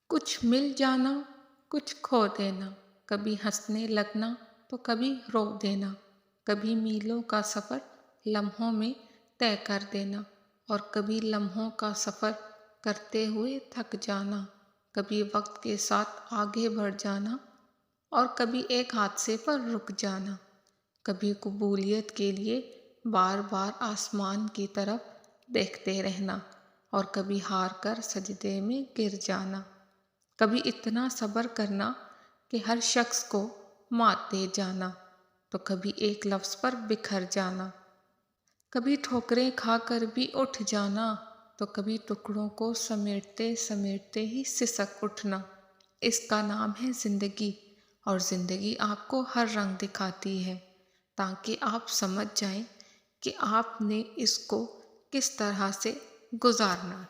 कुछ मिल जाना, कुछ खो देना, कभी हंसने लगना तो कभी रो देना, कभी मीलों का सफ़र लम्हों में तय कर देना और कभी लम्हों का सफ़र करते हुए थक जाना, कभी वक्त के साथ आगे बढ़ जाना और कभी एक हादसे पर रुक जाना, कभी कबूलियत के लिए बार बार आसमान की तरफ देखते रहना और कभी हार कर सजदे में गिर जाना, कभी इतना सब्र करना कि हर शख्स को मात दे जाना तो कभी एक लफ्ज़ पर बिखर जाना, कभी ठोकरें खाकर भी उठ जाना तो कभी टुकड़ों को समेटते समेटते ही सिसक उठना। इसका नाम है ज़िंदगी और ज़िंदगी आपको हर रंग दिखाती है ताकि आप समझ जाएं कि आपने इसको किस तरह से गुजारना है।